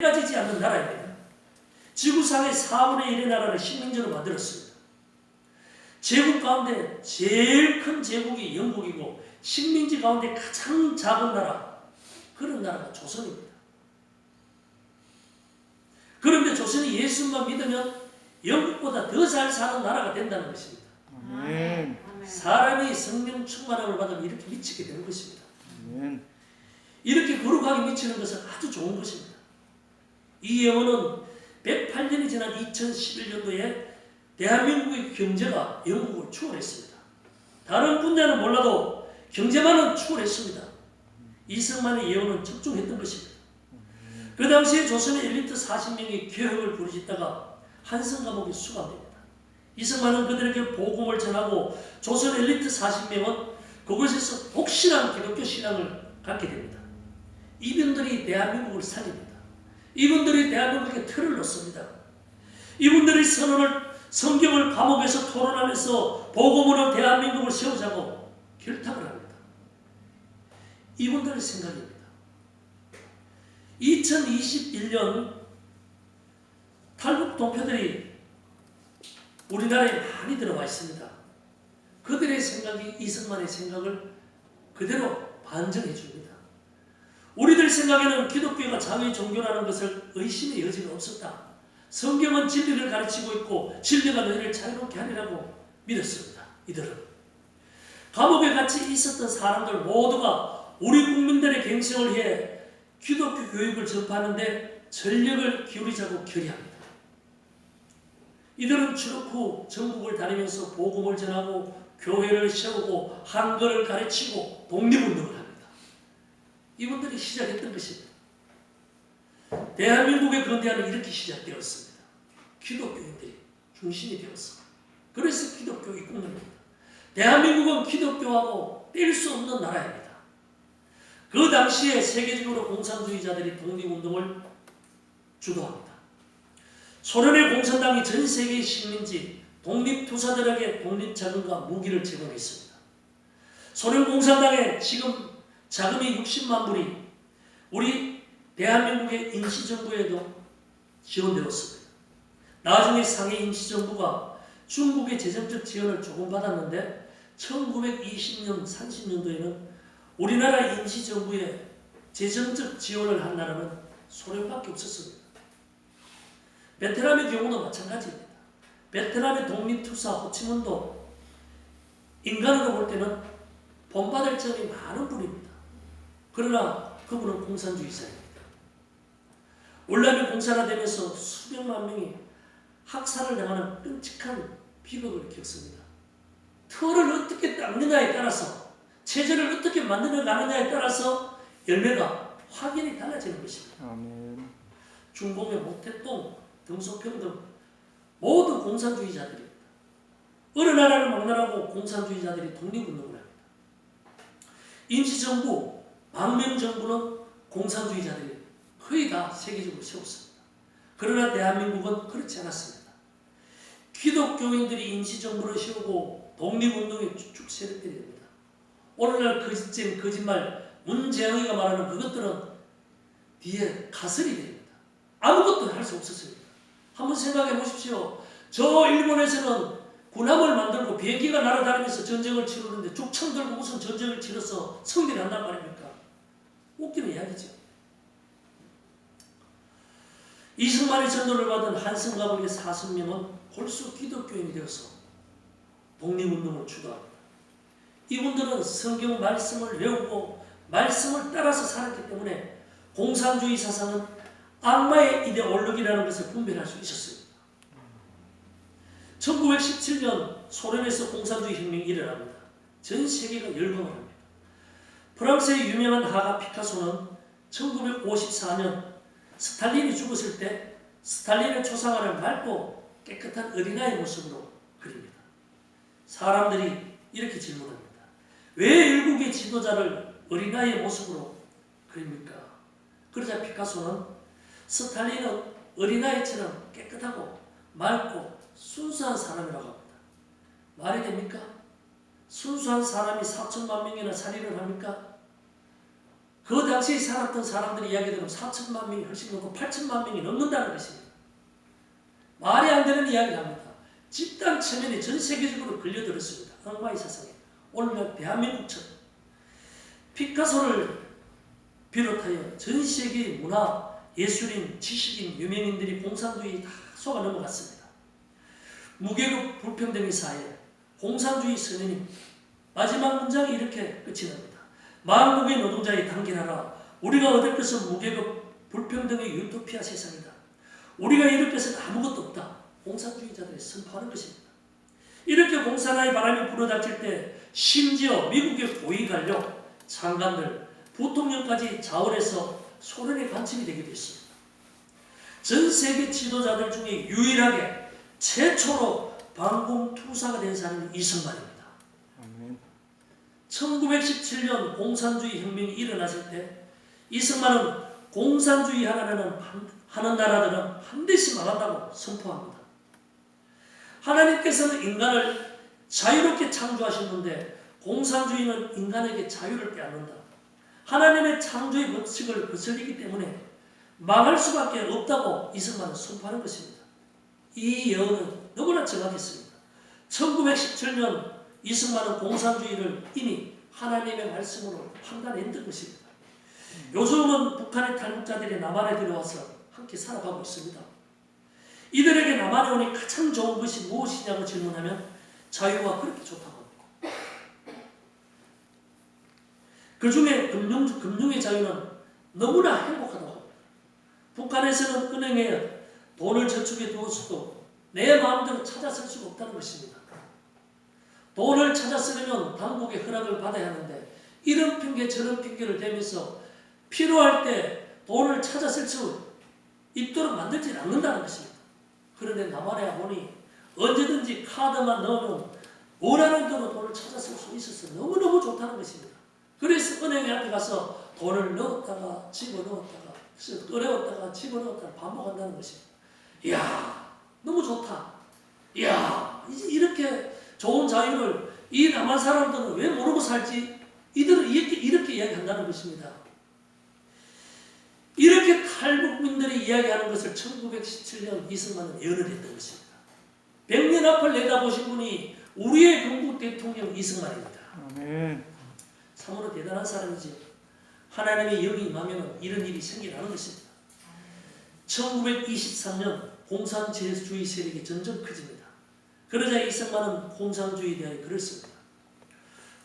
지지 않는 나라입니다. 지구상의 4분의 1의 나라를 식민지로 만들었습니다. 제국 가운데 제일 큰 제국이 영국이고 식민지 가운데 가장 작은 나라, 그런 나라가 조선입니다. 그런데 조선이 예수만 믿으면 영국보다 더 잘 사는 나라가 된다는 것입니다. 아멘. 사람이 성령 충만함을 받으면 이렇게 미치게 되는 것입니다. 아멘. 이렇게 거룩하게 미치는 것은 아주 좋은 것입니다. 이 예언은 108년이 지난 2011년도에 대한민국의 경제가 영국을 추월했습니다. 다른 분야는 몰라도 경제만은 추월했습니다. 이승만의 예언은 적중했던 것입니다. 그 당시에 조선의 엘리트 40명이 개혁을 부르짖다가 한성 감옥에 수감됩니다. 이승만은 그들에게 복음을 전하고 조선 엘리트 40명은 그곳에서 독실한 기독교 신앙을 갖게 됩니다. 이분들이 대한민국을 살립니다. 이분들이 대한민국에 틀을 놓습니다. 이분들이 성경을 감옥에서 토론하면서 복음으로 대한민국을 세우자고 결탁을 합니다. 이분들의 생각입니다. 2021년 탈북 동포들이 우리나라에 많이 들어와 있습니다. 그들의 생각이 이승만의 생각을 그대로 반증해 줍니다. 우리들 생각에는 기독교가 자유의 종교라는 것을 의심의 여지가 없었다. 성경은 진리를 가르치고 있고 진리가 너희를 자유롭게 하리라고 믿었습니다. 이들은 감옥에 같이 있었던 사람들 모두가 우리 국민들의 갱생을 위해 기독교 교육을 전파하는데 전력을 기울이자고 결의합니다. 이들은 출국 후 전국을 다니면서 복음을 전하고 교회를 세우고 한글을 가르치고 독립운동을 합니다. 이분들이 시작했던 것입니다. 대한민국의 근대화는 이렇게 시작되었습니다. 기독교인들이 중심이 되었습니다. 그래서 기독교의 국민입니다. 대한민국은 기독교하고 뗄 수 없는 나라입니다. 그 당시에 세계적으로 공산주의자들이 독립운동을 주도합니다. 소련의 공산당이 전 세계의 식민지 독립투사들에게 독립자금과 무기를 제공했습니다. 소련 공산당의 지금 자금이 60만 불이 우리 대한민국의 임시정부에도 지원되었습니다. 나중에 상해 임시정부가 중국의 재정적 지원을 조금 받았는데 1920년, 30년도에는 우리나라 임시정부에 재정적 지원을 한 나라는 소련밖에 없었습니다. 베트남의 경우도 마찬가지입니다. 베트남의 독립투사 호치민도 인간으로 볼 때는 본받을 점이 많은 분입니다. 그러나 그분은 공산주의자입니다. 월남이 공산화되면서 수백만 명이 학살을 당하는 끔찍한 비극을 겪습니다. 틀을 어떻게 닦느냐에 따라서 체제를 어떻게 만들어가느냐에 따라서 열매가 확연히 달라지는 것입니다. 아멘. 중공의 모택동, 등소평등 모두 공산주의자들입니다. 어느 나라를 막론하고 공산주의자들이 독립운동을 합니다. 임시정부, 망명정부는 공산주의자들이 거의 다 세계적으로 세웠습니다. 그러나 대한민국은 그렇지 않았습니다. 기독교인들이 임시정부를 세우고 독립운동에 쭉쭉 세력들이 됩니다. 오늘날 거짓말, 문재영이가 말하는 그것들은 뒤에 가설이 됩니다. 아무것도 할 수 없었습니다. 한번 생각해 보십시오. 저 일본에서는 군함을 만들고 비행기가 날아다니면서 전쟁을 치르는데 죽창 들고 무슨 전쟁을 치러서 승리를 한단 말입니까? 웃기는 이야기죠. 이승만의 전도를 받은 한성 감옥의 40명은 홀수 기독교인이 되어서 독립운동을 주도합니다. 이분들은 성경 말씀을 외우고 말씀을 따라서 살았기 때문에 공산주의 사상은 악마의 이데올로기라는 것을 분별할 수 있었습니다. 1917년 소련에서 공산주의 혁명이 일어납니다. 전 세계가 열광을 합니다. 프랑스의 유명한 화가 피카소는 1954년 스탈린이 죽었을 때 스탈린의 초상화를 맑고 깨끗한 어린아이의 모습으로 그립니다. 사람들이 이렇게 질문합니다. 왜 일국의 지도자를 어린아이의 모습으로 그립니까? 그러자 피카소는 스탈린은 어린아이처럼 깨끗하고 맑고 순수한 사람이라고 합니다. 말이 됩니까? 순수한 사람이 4천만 명이나 살인을 합니까? 그 당시에 살았던 사람들의 이야기들은 4천만 명이 훨씬 넘고 8천만 명이 넘는다는 것입니다. 말이 안 되는 이야기를 합니다. 집단 체면이 전 세계적으로 걸려들었습니다. 악마의 사상에. 오늘날 대한민국처럼 피카소를 비롯하여 전 세계의 문화, 예술인, 지식인, 유명인들이 공산주의 다 속아 넘어갔습니다. 무계급 불평등의 사회, 공산주의 선언입니다. 마지막 문장이 이렇게 끝이 납니다. 만국의 노동자의 단결하라. 우리가 얻을 것은 무계급 불평등의 유토피아 세상이다. 우리가 잃을 것은 아무것도 없다. 공산주의자들이 선포하는 것입니다. 이렇게 공산화의 바람이 불어닥칠 때 심지어 미국의 고위관료, 장관들, 부통령까지 자원해서 소련의 간첩이 되기도 했습니다. 전 세계 지도자들 중에 유일하게 최초로 방공투사가 된 사람이 이승만입니다. 아멘. 1917년 공산주의 혁명이 일어났을 때 이승만은 공산주의 하는 나라들은 반드시 망한다고 선포합니다. 하나님께서는 인간을 자유롭게 창조하셨는데 공산주의는 인간에게 자유를 빼앗는다. 하나님의 창조의 법칙을 거슬리기 때문에 망할 수밖에 없다고 이승만은 선포하는 것입니다. 이 예언은 너무나 정확했습니다. 1917년 이승만은 공산주의를 이미 하나님의 말씀으로 판단했던 것입니다. 요즘은 북한의 탈북자들이 남한에 들어와서 함께 살아가고 있습니다. 이들에게 남한에 오니 가장 좋은 것이 무엇이냐고 질문하면 자유가 그렇게 좋다고 합니다. 그 중에 금융의 자유는 너무나 행복하다고 합니다. 북한에서는 은행에 돈을 저축해 두었어도 내 마음대로 찾아 쓸 수가 없다는 것입니다. 돈을 찾아 쓰려면 당국의 허락을 받아야 하는데 이런 핑계 저런 핑계를 대면서 필요할 때 돈을 찾아 쓸 수 있도록 만들지 않는다는 것입니다. 그런데 남한에 보니 언제든지 카드만 넣으면 원하는 대로 돈을 찾아 쓸 수 있어서 너무너무 좋다는 것입니다. 그래서 은행 앞에 가서 돈을 넣었다가 집어넣었다가 꺼내었다가 집어넣었다가 반복한다는 것입니다. 이야 너무 좋다. 이야 이렇게 좋은 자유를 이 남한 사람들은 왜 모르고 살지? 이들은 이렇게 이야기한다는 것입니다. 이렇게 탈북민들이 이야기하는 것을 1917년 이승만은 예언을 했던 것입니다. 100년 앞을 내다보신 분이 우리의 건국 대통령 이승만입니다. 아멘. 참으로 대단한 사람이지. 하나님의 영이 임하면 이런 일이 생겨나는 것입니다. 1923년 공산주의 세력이 점점 커집니다. 그러자 이승만은 공산주의에 대하여 글을 씁니다.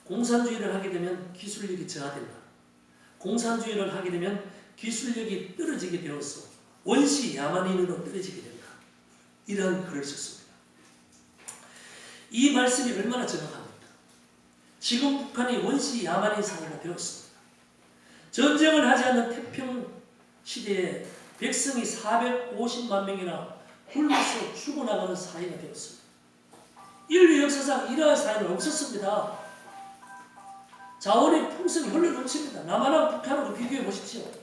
공산주의를 하게 되면 기술력이 저하된다. 공산주의를 하게 되면 기술력이 떨어지게 되어서 원시 야만인으로 떨어지게 된다. 이런 글을 썼습니다. 이 말씀이 얼마나 정확합니까? 지금 북한이 원시 야만인 사회가 되었습니다. 전쟁을 하지 않는 태평 시대에 백성이 450만 명이나 굶어서 죽어나가는 사회가 되었습니다. 인류 역사상 이러한 사회는 없었습니다. 자원의 풍성이 흘러넘칩니다. 남한하고 북한하고 비교해 보십시오.